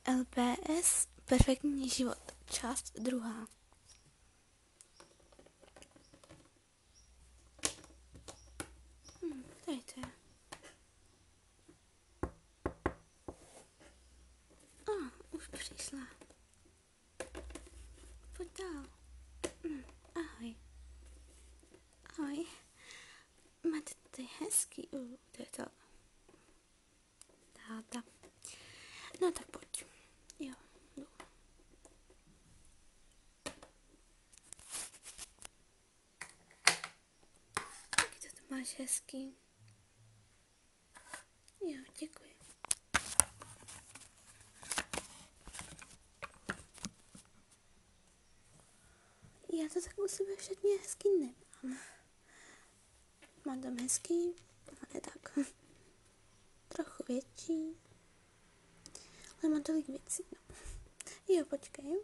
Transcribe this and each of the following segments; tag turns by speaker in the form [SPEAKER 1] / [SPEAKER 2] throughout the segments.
[SPEAKER 1] LPS Perfektní život, část 2. Tady to je. Už přišla. Pojď dál. Ahoj. Ahoj. Máte tady hezký, to je to. Táta. No tak pojď. Jo, jdu. Taky to tu máš hezký. Jo, děkuji. Já to tak u sebe všetně hezký nemám. Mám tam hezký, ale tak. Trochu větší. Ale mám tolik věcí, no. Jo, počkej.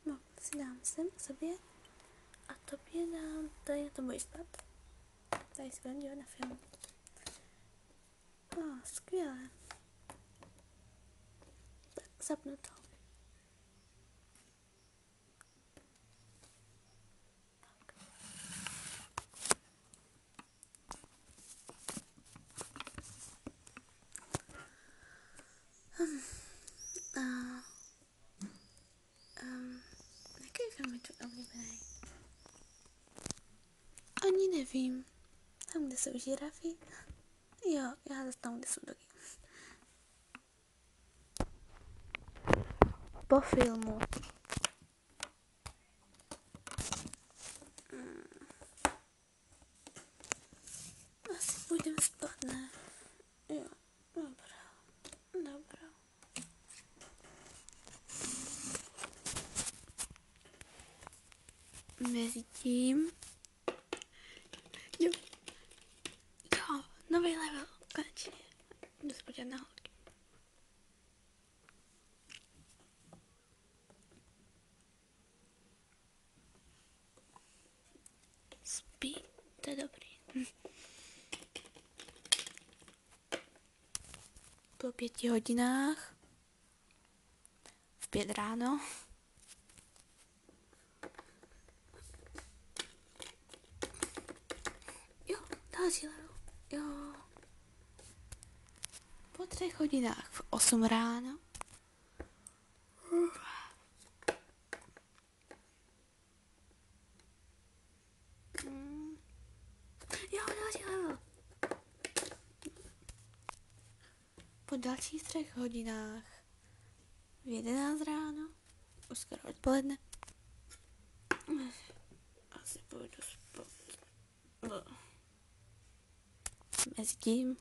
[SPEAKER 1] No, si dám sem k sobě. A tobě dám, tady na to budeš spát. Tady si budem dívat na film. Skvělé. Tak, zapnu to. Jaký film je tu oblíbený? Ani nevím. Tam, kde jsou žirafy? Jo, já zase tam, kde jsou dogy. Po filmu. Asi půjdeme spát, ne? Jo, dobrá. Mezitím. Jo, nový level, konečně. Jdu se podívat na holky. Spí, to je dobrý. Po 5 hodinách. V 5 ráno. Jo, další level. Jo. Po 3 hodinách v 8 ráno. Jo, další level. Po dalších 3 hodinách v 11 ráno. Už skoro odpoledne. Asi půjdu spát. Mezitím.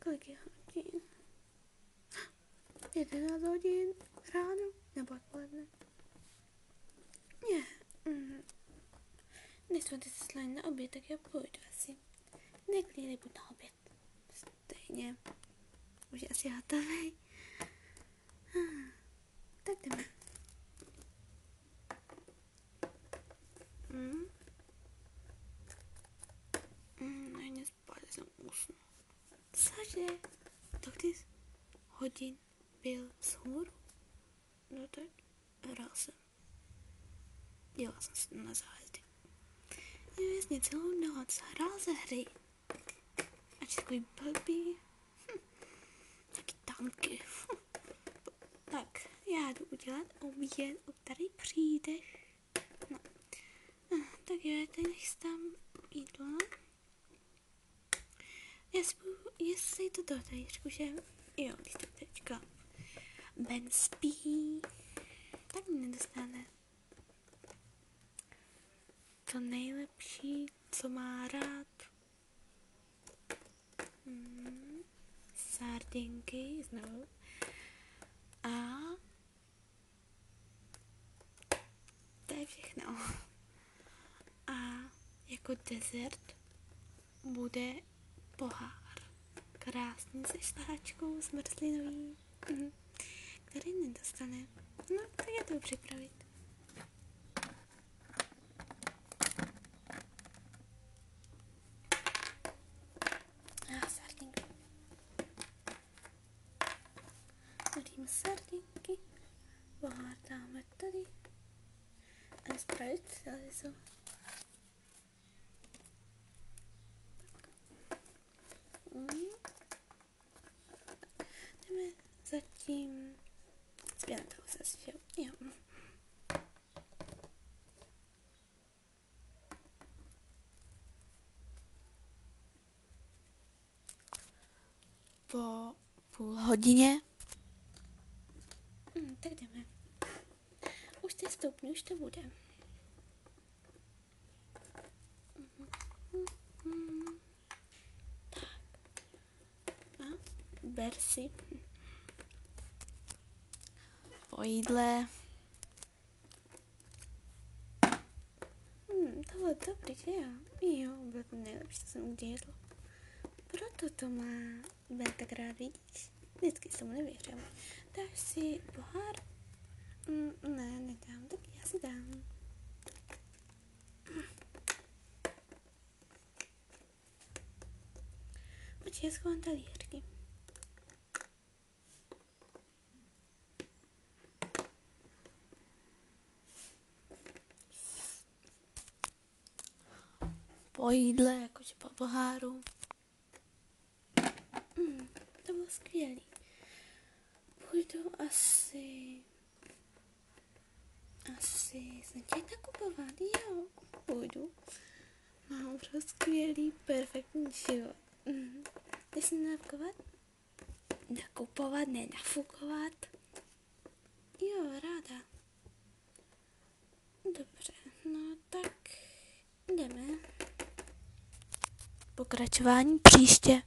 [SPEAKER 1] Kolik je hodin? 11 hodin ráno nebo odpoledne? Ne. Než jsme teď slali na oběd, tak já půjdu asi. Neklidně budu na oběd. Stejně. Už je asi hotový. Tak jdeme. Nejde spát, jsem usnu. Cože? Kolik hodin byl vzhůru? No tak hrál jsem. Dělal jsem si na zájezdy. Jo, jasně, celou noc hrál ze hry. Ač takový blbý. Taky tanky. Tak, já jdu udělat oběd, tady přijdeš. No. Tak jo, já tady nechystám jídlo. Jestli to do tajířku, že jo, když to teďka Ben spí, tak mě nedostane to nejlepší, co má rád. Sardinky znovu. A to je všechno. A jako dezert bude pohár. Krásný se šlehačkou zmrzlinový, který nedostane. No, tak je to připravit. sardinky. Pohár dáme tady. A Sprite, tady jsou. Jdeme zatím zpět toho zase, jo. Po půl hodině. Tak jdeme. Už ty stoupni, už to bude. Tak. A ber si po jídle. Tohle je dobrý, že jo? Jo, bylo to nejlepší, co jsem udělal. Proto to má být tak rád, vidíš? Vždycky jsem mu nevěřil. Dáš si pohár? Ne, nedám, tak já si dám. Počkej, já schovám talířky. Po jídle, jakože po poháru. To bylo skvělý. Půjdu asi jsem tě nakupovat, jo, půjdu. Mám opravdu skvělý, perfektní život. Ty jsi nafukovat? Nakupovat, ne nafukovat. Jo, ráda. Dobře, no tak jdeme. Pokračování příště.